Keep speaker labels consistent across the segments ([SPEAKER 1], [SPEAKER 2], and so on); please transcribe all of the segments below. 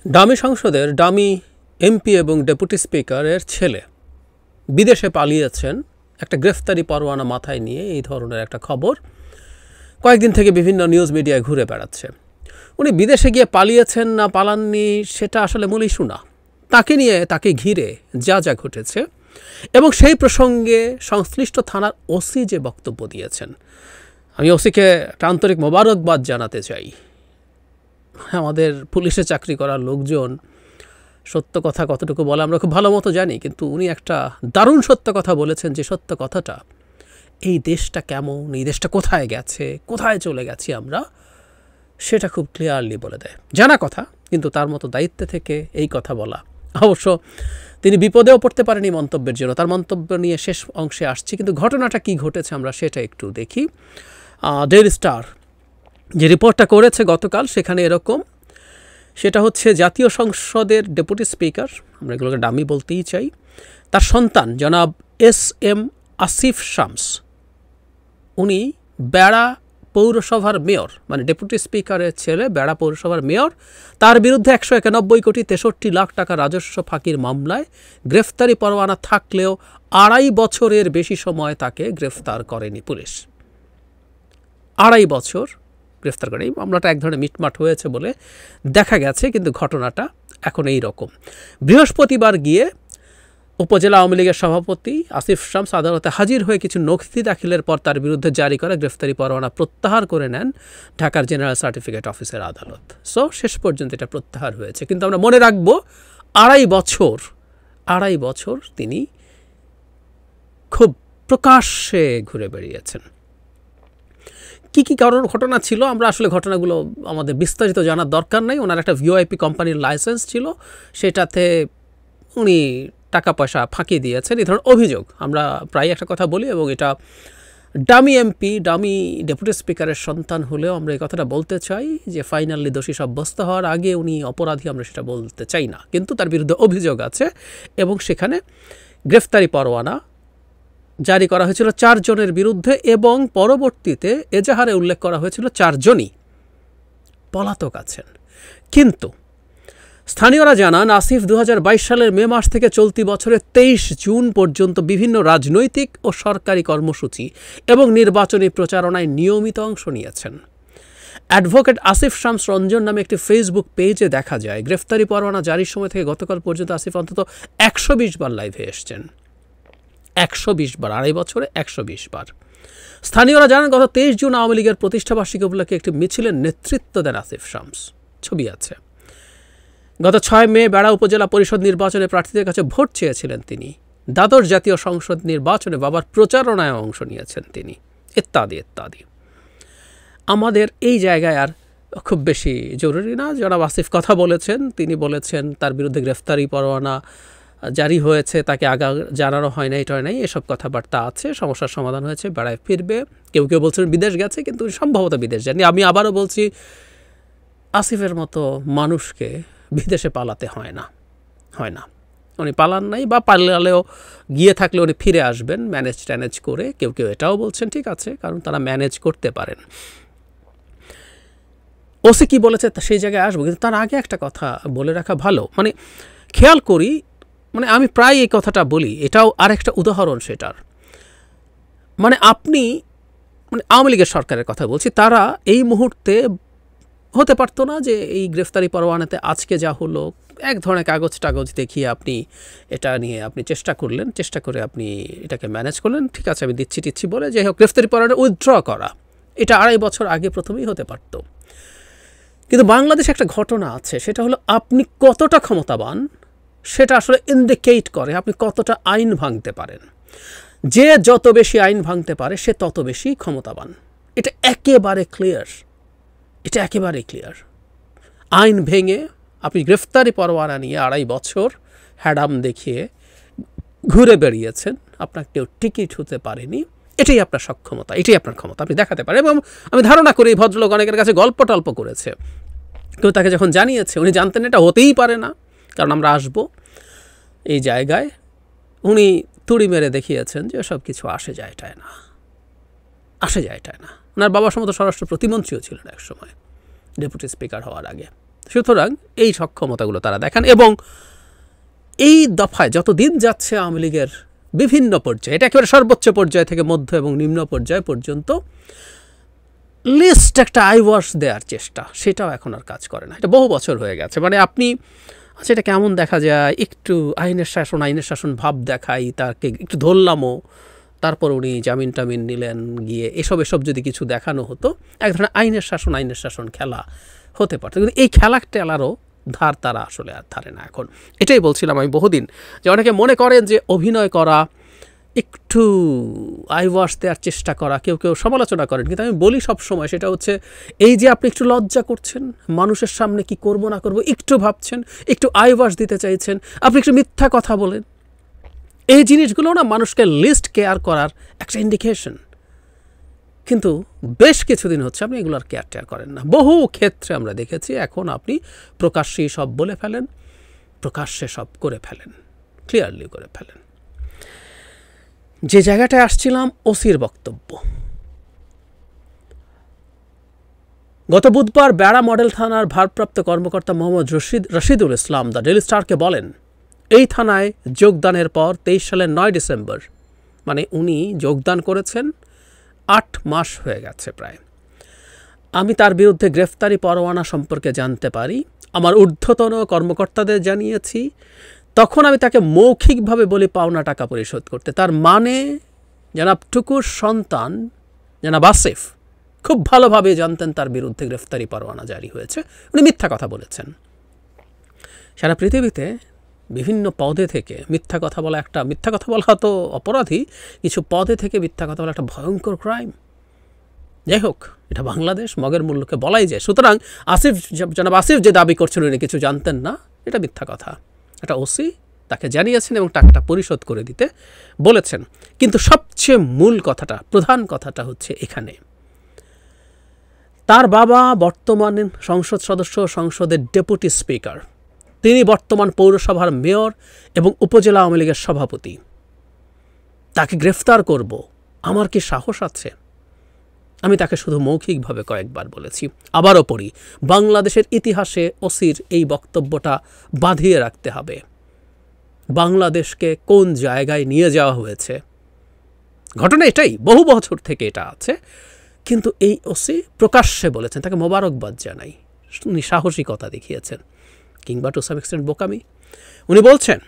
[SPEAKER 1] Dummy সংসদের dummy MP এবং deputy স্পিকারের ছেলে বিদেশে পালিয়েছেন একটা গ্রেফতারি পরোয়ানা মাথায় নিয়ে, এই ধরনের একটা খবর কয়েকদিন থেকে বিভিন্ন নিউজ মিডিয়ায় ঘুরে বেড়াচ্ছে। উনি বিদেশে গিয়ে পালিয়েছেন না পালাননি সেটা আসলে মূল ইস্যু না, তাকে নিয়ে তাকে ঘিরে যা যা ঘটেছে এবং সেই প্রসঙ্গে সংশ্লিষ্ট থানার ওসি যে বক্তব্য দিয়েছেন, আমি ওসিকে একটা আন্তরিক মোবারকবাদ জানাতে চাই। আমাদের পুলিশে চাকরি করার লোকজন সত্য কথা কতটুকু বলে আমরা খুব ভালো মতো জানি, কিন্তু উনি একটা দারুণ সত্য কথা বলেছেন, যে সত্য কথাটা এই দেশটা কেমন, এই দেশটা কোথায় গেছে, কোথায় চলে গেছি আমরা, সেটা খুব ক্লিয়ারলি বলে দেয়। জানা কথা, কিন্তু তার মতো দায়িত্বে থেকে এই কথা বলা। অবশ্য তিনি বিপদেও পড়তে পারেনি মন্তব্যের জন্য, তার মন্তব্য নিয়ে শেষ অংশে আসছি, কিন্তু ঘটনাটা কি ঘটেছে আমরা সেটা একটু দেখি। ডেইলি স্টার যে রিপোর্টটা করেছে গতকাল, সেখানে এরকম, সেটা হচ্ছে জাতীয় সংসদের ডেপুটি স্পিকার, আমরা এগুলোকে ডামি বলতেই চাই, তার সন্তান জনাব SM আসিফ শামস, উনি বেড়া পৌরসভার মেয়র, মানে ডেপুটি স্পিকারের ছেলে বেড়া পৌরসভার মেয়র, তার বিরুদ্ধে 191,63,00,000 টাকা রাজস্ব ফাঁকির মামলায় গ্রেফতারি পরোয়ানা থাকলেও 2.5 বছরের বেশি সময় তাকে গ্রেফতার করেনি পুলিশ। 2.5 বছর গ্রেফতার করে। এই মামলাটা এক ধরনের মিটমাট হয়েছে বলে দেখা গেছে, কিন্তু ঘটনাটা এখন এই রকম। বৃহস্পতিবার গিয়ে উপজেলা আওয়ামী লীগের সভাপতি আসিফ শামস আদালতে হাজির হয়ে কিছু নথি দাখিলের পর তার বিরুদ্ধে জারি করা গ্রেফতারি পরোয়ানা প্রত্যাহার করে নেন ঢাকার জেনারেল সার্টিফিকেট অফিসের আদালত। সো শেষ পর্যন্ত এটা প্রত্যাহার হয়েছে, কিন্তু আমরা মনে রাখবো 2.5 বছর তিনি খুব প্রকাশ্যে ঘুরে বেরিয়েছেন। কী কী কারণ ঘটনা ছিল আমরা আসলে ঘটনাগুলো আমাদের বিস্তারিত জানার দরকার নাই। ওনার একটা ভিওআইপি কোম্পানির লাইসেন্স ছিল, সেটাতে উনি টাকা পয়সা ফাঁকি দিয়েছেন, এই ধরনের অভিযোগ আমরা প্রায় একটা কথা বলি, এবং এটা ডামি এমপি ডামি ডেপুটি স্পিকারের সন্তান হলেও আমরা এই কথাটা বলতে চাই যে ফাইনালি দোষী সাব্যস্ত হওয়ার আগে উনি অপরাধী আমরা সেটা বলতে চাই না, কিন্তু তার বিরুদ্ধে অভিযোগ আছে এবং সেখানে গ্রেফতারি পরোয়ানা জারি করা হয়েছিল 4 জনের বিরুদ্ধে, এবং পরবর্তীতে এজাহারে উল্লেখ করা হয়েছিল 4 জনই পলাতক আছেন। কিন্তু স্থানীয়রা জানান আসিফ 2022 সালের মে মাস থেকে চলতি বছরের 23 জুন পর্যন্ত বিভিন্ন রাজনৈতিক ও সরকারি কর্মসূচি এবং নির্বাচনী প্রচারণায় নিয়মিত অংশ নিয়েছেন। অ্যাডভোকেট আসিফ শামস রঞ্জন নামে একটি ফেসবুক পেজে দেখা যায় গ্রেফতারি পরোয়ানা জারির সময় থেকে গতকাল পর্যন্ত আসিফ অন্তত 120 বার লাইভে এসছেন। 120 বার, 2.5 বছরে 120 বার। স্থানীয়রা জানান গত 23 জুন আওয়ামী লীগের প্রতিষ্ঠাবার্ষিকী উপলক্ষে একটি মিছিলের নেতৃত্ব দেন আসিফ শামস, ছবি আছে। গত 6 মে বেড়া উপজেলা পরিষদ নির্বাচনে প্রার্থীদের কাছে ভোট চেয়েছিলেন তিনি। দ্বাদশ জাতীয় সংসদ নির্বাচনে বাবার প্রচারণায় অংশ নিয়েছেন তিনি, ইত্যাদি ইত্যাদি। আমাদের এই জায়গায় আর খুব বেশি জরুরি না। জনাব আসিফ কথা বলেছেন, তিনি বলেছেন তার বিরুদ্ধে গ্রেফতারি পরোয়ানা জারি হয়েছে, তাকে আগা জানানো হয় না, এটা হয় নাই, এসব কথাবার্তা আছে, সমস্যার সমাধান হয়েছে, বেড়ায় ফিরবে। কেউ কেউ বলছেন বিদেশ গেছে, কিন্তু সম্ভবত বিদেশ যাননি। আমি আবারও বলছি, আসিফের মতো মানুষকে বিদেশে পালাতে হয় না। উনি পালান নাই, বা পালালেও গিয়ে থাকলে উনি ফিরে আসবেন ম্যানেজ করে। কেউ কেউ এটাও বলছেন ঠিক আছে, কারণ তারা ম্যানেজ করতে পারেন। ওসি কি বলেছে সেই জায়গায় আসবো, কিন্তু তার আগে একটা কথা বলে রাখা ভালো। মানে খেয়াল করি, মানে আমি প্রায় এই কথাটা বলি, এটাও আরেকটা উদাহরণ সেটার। মানে আপনি, মানে আওয়ামী লীগের সরকারের কথা বলছি, তারা এই মুহূর্তে হতে পারতো না যে এই গ্রেফতারি পরোয়ানাতে আজকে যা হলো, এক ধরনের কাগজ দেখিয়ে আপনি এটা নিয়ে আপনি চেষ্টা করে আপনি এটাকে ম্যানেজ করলেন, ঠিক আছে আমি দিচ্ছি বলে, যাই হোক গ্রেফতারি পরোয়ানা উইথড্র করা, এটা 2.5 বছর আগে প্রথমেই হতে পারত। কিন্তু বাংলাদেশে একটা ঘটনা আছে, সেটা হলো আপনি কতটা ক্ষমতাবান সেটা আসলে ইন্ডিকেট করে আপনি কতটা আইন ভাঙতে পারেন। যে যত বেশি আইন ভাঙতে পারে সে তত বেশি ক্ষমতাবান। এটা একেবারে ক্লিয়ার। আইন ভেঙে আপনি গ্রেফতারি পরোয়ানা নিয়ে 2.5 বছর হ্যাডাম দেখিয়ে ঘুরে বেরিয়েছেন, আপনার কেউ টিকিট হতে পারেনি, এটাই আপনার সক্ষমতা, এটাই আপনার ক্ষমতা, আপনি দেখাতে পারেন। এবং আমি ধারণা করি এই ভদ্রলোক অনেকের কাছে গল্প করেছে, কেউ তাকে যখন জানিয়েছে উনি জানতেন এটা হতেই পারে না, কারণ আমরা আসবো এই জায়গায়। উনি তুড়ি মেরে দেখিয়েছেন যে সব কিছু আসে যায় না। ওনার বাবা সম্ভবত স্বরাষ্ট্র প্রতিমন্ত্রীও ছিলেন এক সময়, ডেপুটি স্পিকার হওয়ার আগে। সুতরাং এই সক্ষমতাগুলো তারা দেখান এবং এই দফায় যত দিন যাচ্ছে আওয়ামী লীগের বিভিন্ন পর্যায়ে, এটা একেবারে সর্বোচ্চ পর্যায় থেকে মধ্য এবং নিম্ন পর্যায় পর্যন্ত লিস্ট একটা আইওয়াশ দেওয়ার চেষ্টা, সেটাও এখন আর কাজ করে না। এটা বহু বছর হয়ে গেছে। মানে আপনি আচ্ছা এটা কেমন দেখা যায়, একটু আইনের শাসন ভাব দেখাই, তাকে একটু ধরলামও, তারপর উনি জামিন টামিন নিলেন গিয়ে, এসব যদি কিছু দেখানো হতো, এক ধরনের আইনের শাসন খেলা হতে পারত। কিন্তু এই খেলা টেলারও ধার তারা আসলে আর ধারে না এখন। এটাই বলছিলাম আমি বহুদিন, যে অনেকে মনে করেন যে অভিনয় করা, একটু আইওয়াশ দেওয়ার চেষ্টা করা, কেউ সমালোচনা করেন, কিন্তু আমি বলি সবসময় সেটা হচ্ছে এই যে আপনি একটু লজ্জা করছেন, মানুষের সামনে কি করব না করব একটু ভাবছেন, একটু আইওয়াশ দিতে চাইছেন, আপনি একটু মিথ্যা কথা বলেন, এই জিনিসগুলো না মানুষকে লিস্ট কেয়ার করার একটা ইন্ডিকেশন। কিন্তু বেশ কিছুদিন হচ্ছে আপনি এগুলোর কেয়ার করেন না। বহু ক্ষেত্রে আমরা দেখেছি এখন আপনি প্রকাশ্যেই সব বলে ফেলেন, প্রকাশ্যে সব করে ফেলেন, ক্লিয়ারলি করে ফেলেন। যে জায়গাটায় আসছিলাম, ওসির বক্তব্য। গত বুধবার বেড়া মডেল থানার ভারপ্রাপ্ত কর্মকর্তা মোহাম্মদ রশিদুল ইসলাম দ্য ডেইলি স্টারকে বলেন, এই থানায় যোগদানের পর 23 সালের 9 ডিসেম্বর, মানে উনি যোগদান করেছেন 8 মাস হয়ে গেছে প্রায়, আমি তার বিরুদ্ধে গ্রেফতারি পরোয়ানা সম্পর্কে জানতে পারি। আমার ঊর্ধ্বতন কর্মকর্তাদের জানিয়েছি। তখন আমি তাকে মৌখিকভাবে বলি পাওনা টাকা পরিশোধ করতে। তার মানে জনাব টুকুর সন্তান জনাব আসিফ খুব ভালোভাবে জানতেন তার বিরুদ্ধে গ্রেফতারি পরোয়ানা জারি হয়েছে। উনি মিথ্যা কথা বলেছেন। সারা পৃথিবীতে বিভিন্ন পদে থেকে মিথ্যা কথা বলা তো অপরাধী, কিছু পদে থেকে মিথ্যা কথা বলা একটা ভয়ঙ্কর ক্রাইম। যাই হোক, এটা বাংলাদেশ, মগের মূল্যকে বলাই যায়। সুতরাং জনাব আসিফ যে দাবি করছেন উনি কিছু জানতেন না, এটা মিথ্যা কথা। একটা ওসি তাকে জানিয়েছেন এবং টাকাটা পরিশোধ করে দিতে বলেছেন। কিন্তু সবচেয়ে মূল কথাটা, প্রধান কথাটা হচ্ছে এখানে, তার বাবা বর্তমান সংসদ সদস্য, সংসদের ডেপুটি স্পিকার, তিনি বর্তমান পৌরসভার মেয়র এবং উপজেলা আওয়ামী লীগের সভাপতি। তাকে গ্রেফতার করব, আমার কি সাহস আছে? আমি তাকে শুধু মৌখিকভাবে কয়েকবার বলেছি। আবারও পড়ি, বাংলাদেশের ইতিহাসে ওসির এই বক্তব্যটা বাঁধিয়ে রাখতে হবে। বাংলাদেশকে কোন জায়গায় নিয়ে যাওয়া হয়েছে, ঘটনা এটাই, বহু বছর থেকে এটা আছে। কিন্তু এই ওসি প্রকাশ্যে বলেছেন, তাকে মোবারকবাদ জানাই, উনি সাহসিকতা দেখিয়েছেন, কিংবা টু সাম এক্সটেন্ট বোকামি। উনি বলছেন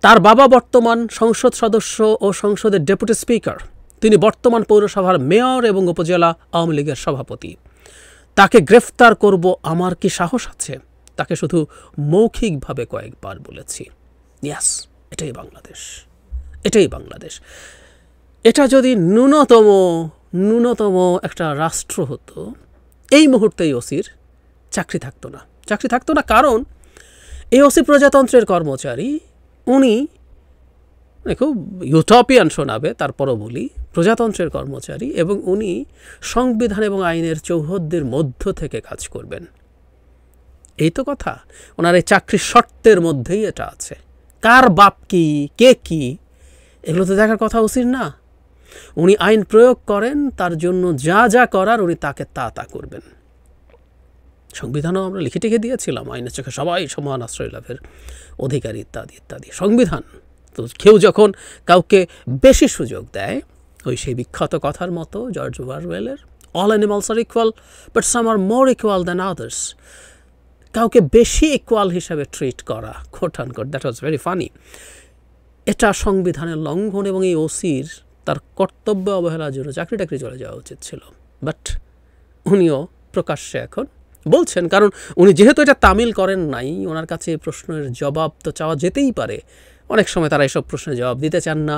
[SPEAKER 1] তার বাবা বর্তমান সংসদ সদস্য ও সংসদের ডেপুটি স্পিকার, তিনি বর্তমান পৌরসভার মেয়র এবং উপজেলা আওয়ামী লীগের সভাপতি। তাকে গ্রেফতার করব, আমার কি সাহস আছে? তাকে শুধু মৌখিকভাবে কয়েকবার বলেছি। ইয়াস, এটাই বাংলাদেশ, এটাই বাংলাদেশ। এটা যদি ন্যূনতম একটা রাষ্ট্র হতো, এই মুহূর্তেই ওসির চাকরি থাকতো না। কারণ এই ওসি প্রজাতন্ত্রের কর্মচারী, উনি খুব ইউটোপিয়ান শোনাবে, তারপরও বলি প্রজাতন্ত্রের কর্মচারী, এবং উনি সংবিধান এবং আইনের চৌহদ্দির মধ্য থেকে কাজ করবেন। এই তো কথা। ওনার এই চাকরির শর্তের মধ্যেই এটা আছে। কার বাপ কি, কে কি, এগুলো তো দেখার কথা উচিত না। উনি আইন প্রয়োগ করেন, তার জন্য যা যা করার উনি তাকে তা করবেন। সংবিধানও আমরা লিখে টিখে দিয়েছিলাম, আইনের চোখে সবাই সমান আশ্রয় লাভের অধিকারী ইত্যাদি ইত্যাদি। সংবিধান তো কেউ যখন কাউকে বেশি সুযোগ দেয়, ওই সেই বিখ্যাত কথার মতো জর্জ ওয়ারওয়েলের, all animals are equal but some are more equal than others, কাউকে বেশি ইকুয়াল হিসাবে ট্রিট করা, quote unquote, that was very funny. এটা সংবিধানের লঙ্ঘন, এবং এই ওসির তার কর্তব্য অবহেলার জন্য চাকরি চলে যাওয়া উচিত ছিল। বাট উনিও প্রকাশ্যে এখন বলছেন, কারণ উনি যেহেতু এটা তামিল করেন নাই, ওনার কাছে এই প্রশ্নের জবাব তো চাওয়া যেতেই পারে। অনেক সময় তারা এইসব প্রশ্নের জবাব দিতে চান না,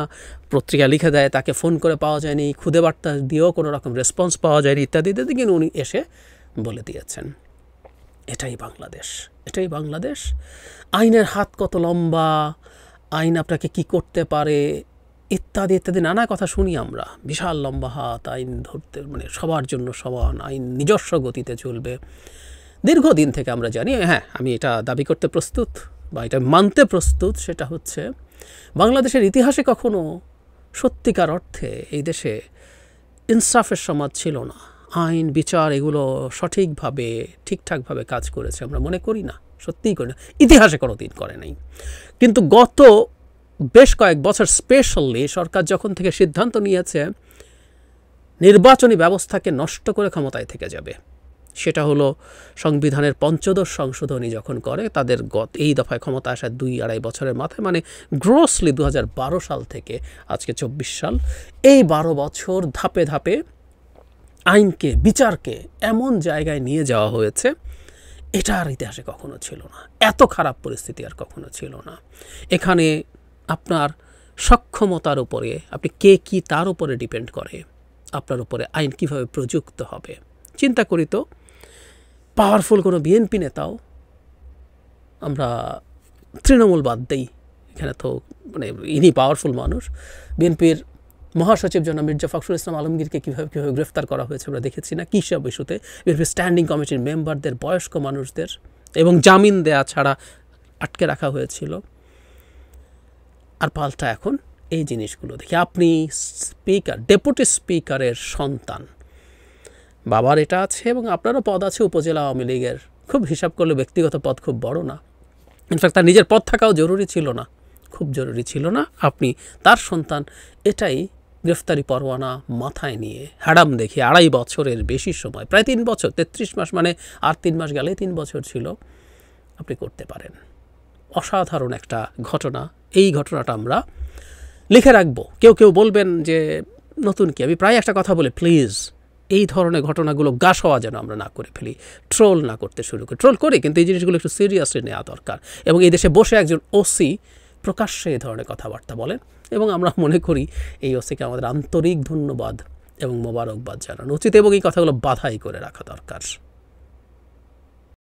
[SPEAKER 1] পত্রিকা লিখে দেয়, তাকে ফোন করে পাওয়া যায়নি, খুদে বার্তা দিয়েও কোনো রকম রেসপন্স পাওয়া যায়নি ইত্যাদি ইত্যাদি, কিন্তু উনি এসে বলে দিয়েছেন এটাই বাংলাদেশ, এটাই বাংলাদেশ। আইনের হাত কত লম্বা, আইন আপনাকে কি করতে পারে ইত্যাদি ইত্যাদি নানা কথা শুনি আমরা। বিশাল লম্বা হাত, আইন ধরতে মানে সবার জন্য সমান, আইন নিজস্ব গতিতে চলবে। দীর্ঘদিন থেকে আমরা জানি, হ্যাঁ আমি এটা দাবি করতে প্রস্তুত বা এটা মানতে প্রস্তুত, সেটা হচ্ছে বাংলাদেশের ইতিহাসে কখনো সত্যিকার অর্থে এই দেশে ইনসাফের সমাজ ছিল না, আইন বিচার এগুলো সঠিকভাবে ঠিকঠাকভাবে কাজ করেছে আমরা মনে করি না, সত্যিই করি না, ইতিহাসে কোনো দিন করে নাই। কিন্তু গত বেশ কয়েক বছর স্পেশালি সরকার যখন থেকে সিদ্ধান্ত নিয়েছে নির্বাচনী ব্যবস্থাকে নষ্ট করে ক্ষমতায় থেকে যাবে, সেটা হলো সংবিধানের ৫ম সংশোধনী যখন করে তাদের এই দফায় ক্ষমতা আসার ২-২.৫ বছরের মাথায়, মানে গ্রোসলি ২০১২ সাল থেকে আজকে ২৪ সাল, এই ১২ বছর ধাপে ধাপে আইনকে বিচারকে এমন জায়গায় নিয়ে যাওয়া হয়েছে এটা আর ইতিহাসে কখনো ছিল না। এত খারাপ পরিস্থিতি আর কখনো ছিল না। এখানে আপনার সক্ষমতার উপরে আপনি কে কি তার উপরে ডিপেন্ড করে আপনার উপরে আইন কিভাবে প্রযুক্ত হবে। চিন্তা করি তো, পাওয়ারফুল কোনো বিএনপি নেতাও, আমরা তৃণমূল বাদ দেই, এখানে তো মানে ইনি পাওয়ারফুল মানুষ, বিএনপির মহাসচিব জনাব মির্জা ফখরুল ইসলাম আলমগীরকে কীভাবে গ্রেফতার করা হয়েছে আমরা দেখেছি না? কী সব ইস্যুতে বিএনপির স্ট্যান্ডিং কমিটির মেম্বারদের, বয়স্ক মানুষদের এবং জামিন দেয়া ছাড়া আটকে রাখা হয়েছিল। আর পাল্টা এখন এই জিনিসগুলো দেখি, আপনি স্পিকার, ডেপুটি স্পিকারের সন্তান, বাবার এটা আছে এবং আপনারও পদ আছে উপজেলা আওয়ামী লীগের, খুব হিসাব করলে ব্যক্তিগত পদ খুব বড় না, ইনফ্যাক্ট তার নিজের পদ থাকাও জরুরি ছিল না, খুব জরুরি ছিল না, আপনি তার সন্তান, এটাই গ্রেফতারি পরোয়ানা মাথায় নিয়ে হ্যাডাম দেখি ২.৫ বছরের বেশি সময়, প্রায় ৩ বছর, ৩৩ মাস, মানে আর ৩ মাস গেলে 3 বছর ছিল, আপনি করতে পারেন। অসাধারণ একটা ঘটনা। এই ঘটনাটা আমরা লিখে রাখবো। কেউ কেউ বলবেন যে নতুন কি, আমি প্রায় একটা কথা বলি, প্লিজ এই ধরনের ঘটনাগুলো গা সওয়া যেন আমরা না করে ফেলি, ট্রোল না করতে শুরু করি। ট্রোল করি, কিন্তু এই জিনিসগুলো একটু সিরিয়াসলি নেওয়া দরকার। এবং এই দেশে বসে একজন ওসি প্রকাশ্যে এই ধরনের কথাবার্তা বলেন এবং আমরা মনে করি এই ওসিকে আমাদের আন্তরিক ধন্যবাদ এবং মোবারকবাদ জানানো উচিত এবং এই কথাগুলো বাধাই করে রাখা দরকার।